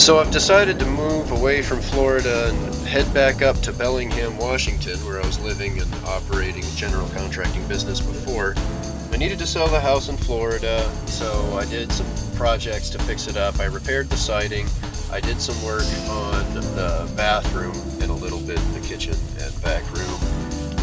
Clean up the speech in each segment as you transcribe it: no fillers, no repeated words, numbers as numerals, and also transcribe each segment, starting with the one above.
So I've decided to move away from Florida and head back up to Bellingham, Washington, where I was living and operating a general contracting business before. I needed to sell the house in Florida, so I did some projects to fix it up. I repaired the siding. I did some work on the bathroom and a little bit in the kitchen and back room.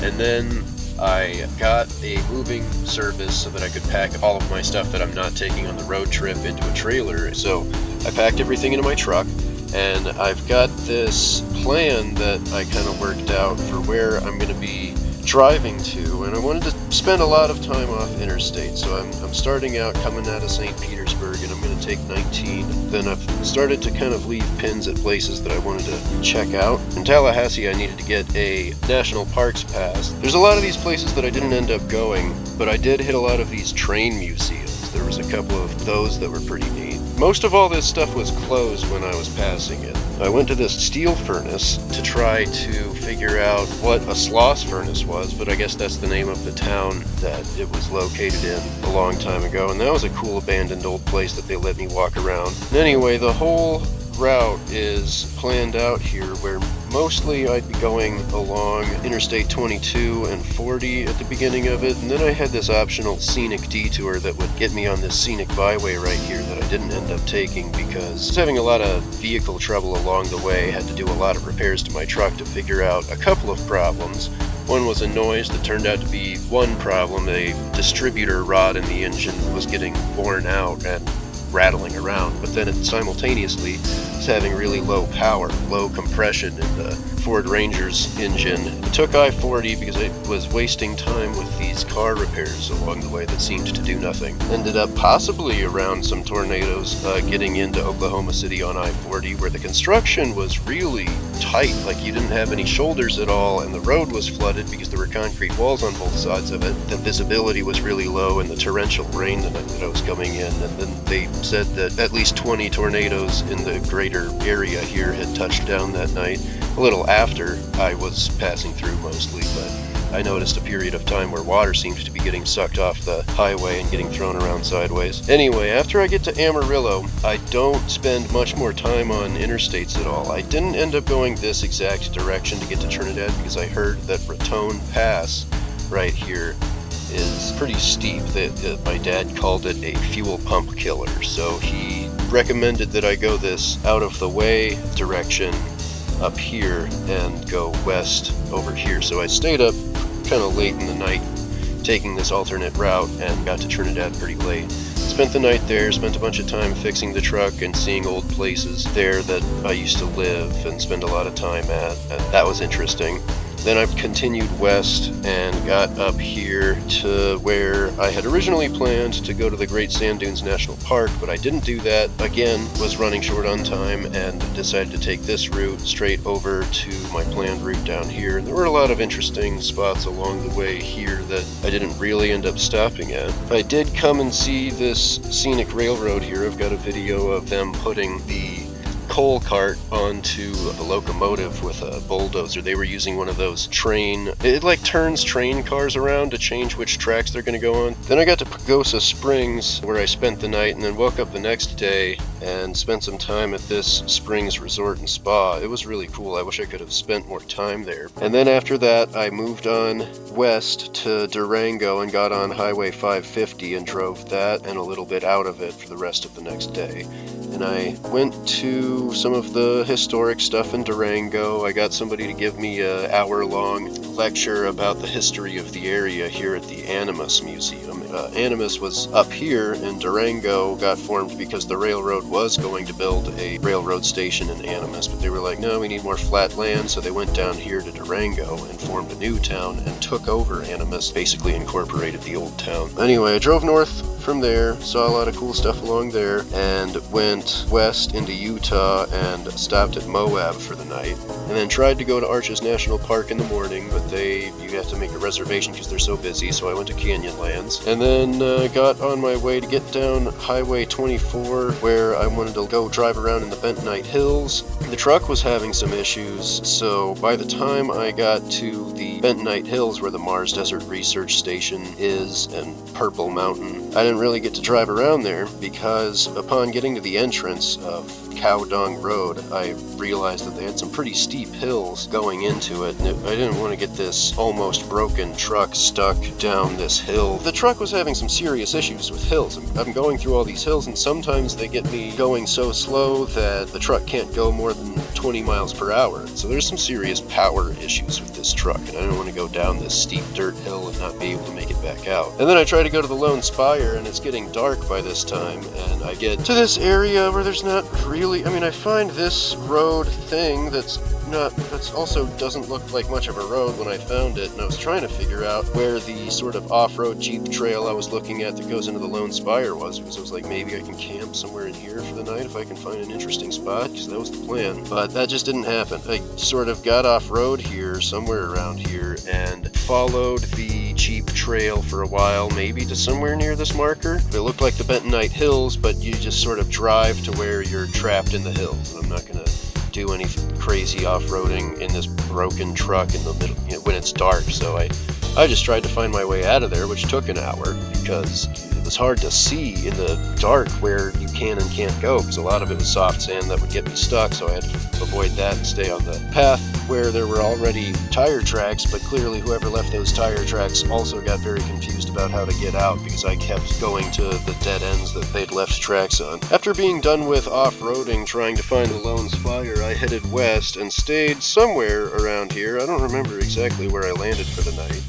And then I got a moving service so that I could pack all of my stuff that I'm not taking on the road trip into a trailer. So I packed everything into my truck, and I've got this plan that I kind of worked out for where I'm going to be driving to, and I wanted to spend a lot of time off interstate. So I'm starting out coming out of St. Petersburg, and I'm going to take 19. Then I've started to kind of leave pins at places that I wanted to check out. In Tallahassee, I needed to get a national parks pass. There's a lot of these places that I didn't end up going, but I did hit a lot of these train museums. There was a couple of those that were pretty neat. Most of all this stuff was closed when I was passing it. I went to this steel furnace to try to figure out what a Sloss furnace was, but I guess that's the name of the town that it was located in a long time ago, and that was a cool abandoned old place that they let me walk around. And anyway, the whole route is planned out here, where mostly I'd be going along Interstate 22 and 40 at the beginning of it, and then I had this optional scenic detour that would get me on this scenic byway right here that I didn't end up taking because I was having a lot of vehicle trouble along the way. Had to do a lot of repairs to my truck to figure out a couple of problems. One was a noise that turned out to be one problem. A distributor rod in the engine was getting worn out and rattling around, but then it simultaneously was having really low power, low compression in the Ford Ranger's engine. It took I-40 because it was wasting time with these car repairs along the way that seemed to do nothing. Ended up possibly around some tornadoes getting into Oklahoma City on I-40, where the construction was really tight, like you didn't have any shoulders at all, and the road was flooded because there were concrete walls on both sides of it. The visibility was really low in the torrential rain that was coming in, and then they said that at least 20 tornadoes in the greater area here had touched down that night. A little after I was passing through mostly, but I noticed a period of time where water seemed to be getting sucked off the highway and getting thrown around sideways. Anyway, after I get to Amarillo, I don't spend much more time on interstates at all. I didn't end up going this exact direction to get to Trinidad because I heard that Raton Pass right here is pretty steep. My dad called it a fuel pump killer, so he recommended that I go this out of the way direction up here and go west over here. So I stayed up kind of late in the night taking this alternate route and got to Trinidad pretty late. Spent the night there, spent a bunch of time fixing the truck and seeing old places there that I used to live and spend a lot of time at, and that was interesting. Then I continued west and got up here to where I had originally planned to go to the Great Sand Dunes National Park, but I didn't do that. Again, was running short on time and decided to take this route straight over to my planned route down here. And there were a lot of interesting spots along the way here that I didn't really end up stopping at. I did come and see this scenic railroad here. I've got a video of them putting the coal cart onto a locomotive with a bulldozer. They were using one of those it like turns train cars around to change which tracks they're going to go on. Then I got to Pagosa Springs, where I spent the night, and then woke up the next day and spent some time at this Springs Resort and Spa. It was really cool. I wish I could have spent more time there. And then after that, I moved on west to Durango and got on Highway 550 and drove that and a little bit out of it for the rest of the next day. And I went to some of the historic stuff in Durango. I got somebody to give me an hour-long lecture about the history of the area here at the Animas Museum. Animas was up here, and Durango got formed because the railroad was going to build a railroad station in Animas, but they were like, no, we need more flat land, so they went down here to Durango and formed a new town and took over Animas, basically incorporated the old town. Anyway, I drove north from there, saw a lot of cool stuff along there, and went west into Utah and stopped at Moab for the night, and then tried to go to Arches National Park in the morning, but you have to make a reservation because they're so busy, so I went to Canyonlands, and then got on my way to get down Highway 24, where I wanted to go drive around in the Bentonite Hills. The truck was having some issues, so by the time I got to the Bentonite Hills, where the Mars Desert Research Station is, and Purple Mountain, I didn't really get to drive around there because upon getting to the entrance of cow dung road, I realized that they had some pretty steep hills going into it, and I didn't want to get this almost broken truck stuck down this hill. The truck was having some serious issues with hills. I'm going through all these hills, and sometimes they get me going so slow that the truck can't go more than 20 miles per hour. So there's some serious power issues with this truck, and I don't want to go down this steep dirt hill and not be able to make it back out. And then I try to go to the Lone Spire, and it's getting dark by this time, and I get to this area where there's not really, I find this road thing that's also doesn't look like much of a road when I found it, and I was trying to figure out where the sort of off-road Jeep trail I was looking at that goes into the Lone Spire was, because I was like, maybe I can camp somewhere in here for the night if I can find an interesting spot, because that was the plan. But that just didn't happen. I sort of got off-road here, somewhere around here, and followed the Jeep trail for a while, maybe to somewhere near this marker. It looked like the Bentonite Hills, but you just sort of drive to where you're trapped in the hills. I'm not going to do any crazy off-roading in this broken truck in the middle, when it's dark. So I just tried to find my way out of there, which took an hour because it was hard to see in the dark where you can and can't go, because a lot of it was soft sand that would get me stuck. So I had to avoid that and stay on the path where there were already tire tracks, but clearly whoever left those tire tracks also got very confused about how to get out, because I kept going to the dead ends that they'd left tracks on. After being done with off-roading trying to find the Lone Spire, I headed west and stayed somewhere around here. I don't remember exactly where I landed for the night.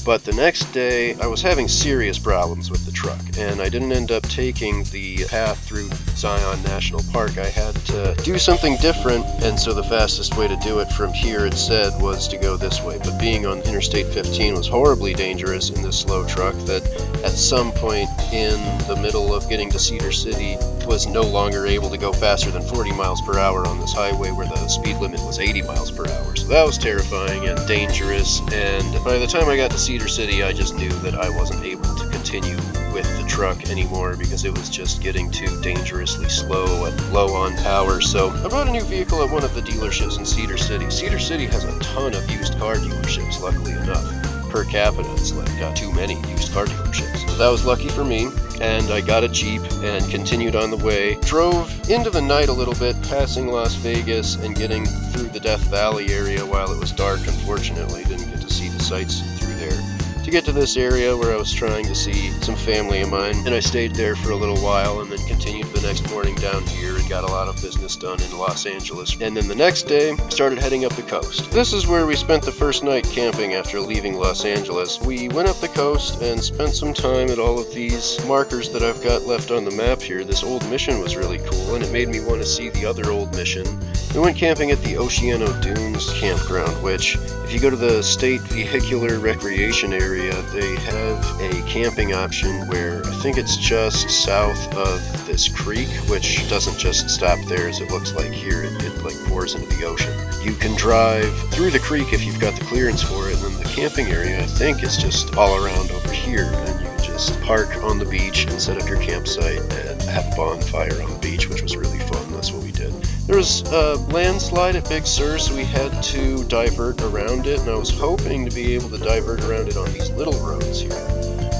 But the next day, I was having serious problems with the truck, and I didn't end up taking the path through Zion National Park. I had to do something different, and so the fastest way to do it from here, it said, was to go this way. But being on Interstate 15 was horribly dangerous in this slow truck that at some point in the middle of getting to Cedar City was no longer able to go faster than 40 miles per hour on this highway where the speed limit was 80 miles per hour. So that was terrifying and dangerous, and by the time I got to Cedar City, I just knew that I wasn't able to continue with the truck anymore because it was just getting too dangerously slow and low on power. So I bought a new vehicle at one of the dealerships in Cedar City. Cedar City has a ton of used car dealerships, luckily enough. Per capita, it's like too many used car dealerships. So that was lucky for me, and I got a Jeep and continued on the way. Drove into the night a little bit, passing Las Vegas and getting through the Death Valley area while it was dark. Unfortunately, didn't get to see the sights through there. To get to this area where I was trying to see some family of mine, and I stayed there for a little while and then continued the next morning down here and got a lot of business done in Los Angeles. And then the next day, I started heading up the coast. This is where we spent the first night camping after leaving Los Angeles. We went up the coast and spent some time at all of these markers that I've got left on the map here. This old mission was really cool, and it made me want to see the other old mission. We went camping at the Oceano Dunes campground, which, if you go to the State Vehicular Recreation area, they have a camping option where I think it's just south of this creek, which doesn't just stop there as it looks like here. It like pours into the ocean. You can drive through the creek if you've got the clearance for it, and then the camping area I think is just all around over here, and you can just park on the beach and set up your campsite and have a bonfire on the beach, which was really fun. That's what we did. There was a landslide at Big Sur, so we had to divert around it, and I was hoping to be able to divert around it on these little roads here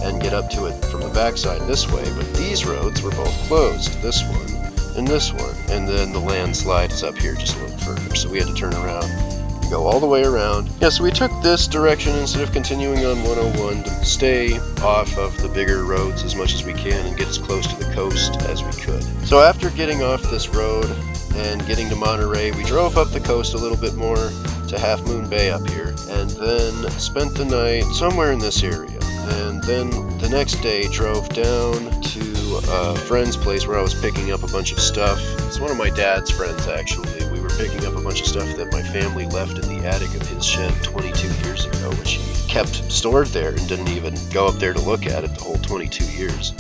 and get up to it from the backside this way, but these roads were both closed, this one and this one, and then the landslide is up here just a little further, so we had to turn around and go all the way around. Yeah, so we took this direction instead of continuing on 101 to stay off of the bigger roads as much as we can and get as close to the coast as we could. So after getting off this road and getting to Monterey, we drove up the coast a little bit more to Half Moon Bay up here, and then spent the night somewhere in this area. And then the next day drove down to a friend's place where I was picking up a bunch of stuff. It's one of my dad's friends, actually. We were picking up a bunch of stuff that my family left in the attic of his shed 22 years ago, which he kept stored there and didn't even go up there to look at it the whole 22 years.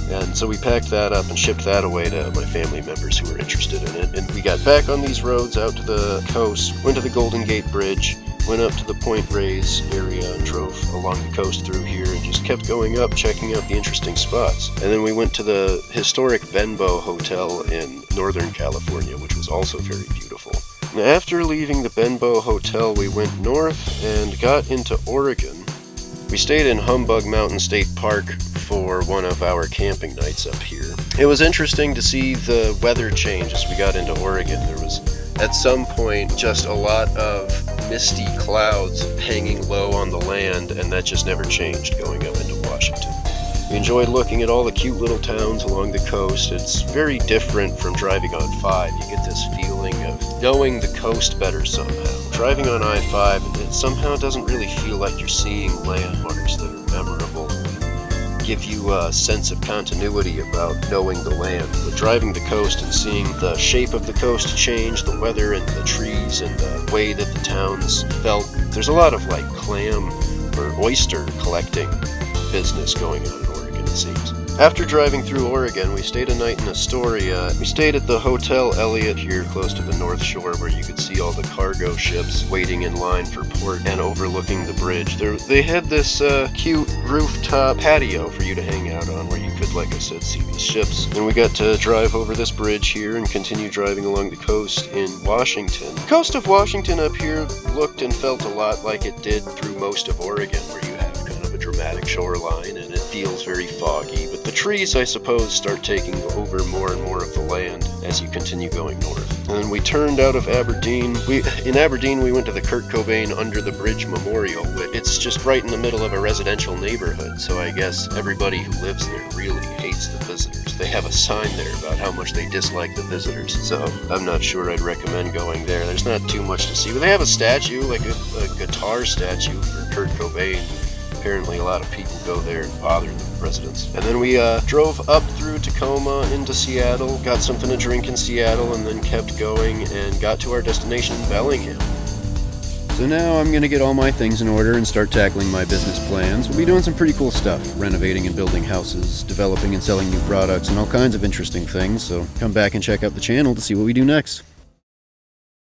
And so we packed that up and shipped that away to my family members who were interested in it. And we got back on these roads out to the coast, went to the Golden Gate Bridge, went up to the Point Reyes area and drove along the coast through here and just kept going up, checking out the interesting spots. And then we went to the historic Benbow Hotel in Northern California, which was also very beautiful. And after leaving the Benbow Hotel, we went north and got into Oregon. We stayed in Humbug Mountain State Park for one of our camping nights up here. It was interesting to see the weather change as we got into Oregon. There was, at some point, just a lot of misty clouds hanging low on the land, and that just never changed going up into Washington. We enjoyed looking at all the cute little towns along the coast. It's very different from driving on 5. You get this feeling of knowing the coast better somehow. Driving on I-5, it somehow doesn't really feel like you're seeing landmarks that are memorable, give you a sense of continuity about knowing the land. But driving the coast and seeing the shape of the coast change, the weather and the trees and the way that the towns felt, there's a lot of like clam or oyster collecting business going on in Oregon, it seems. After driving through Oregon, we stayed a night in Astoria. We stayed at the Hotel Elliott here close to the North Shore, where you could see all the cargo ships waiting in line for port and overlooking the bridge. They had this cute rooftop patio for you to hang out on, where you could, like I said, see these ships. And we got to drive over this bridge here and continue driving along the coast in Washington. The coast of Washington up here looked and felt a lot like it did through most of Oregon, where you have kind of a dramatic shoreline and it feels very foggy. But the trees, I suppose, start taking over more and more of the land as you continue going north. And then we turned out of Aberdeen. In Aberdeen, we went to the Kurt Cobain Under the Bridge Memorial. It's just right in the middle of a residential neighborhood, so I guess everybody who lives there really hates the visitors. They have a sign there about how much they dislike the visitors, so I'm not sure I'd recommend going there. There's not too much to see, but they have a statue, like a guitar statue for Kurt Cobain. Apparently a lot of people go there and bother the residents. And then we drove up through Tacoma into Seattle, got something to drink in Seattle, and then kept going and got to our destination, Bellingham. So now I'm going to get all my things in order and start tackling my business plans. We'll be doing some pretty cool stuff, renovating and building houses, developing and selling new products, and all kinds of interesting things, so come back and check out the channel to see what we do next.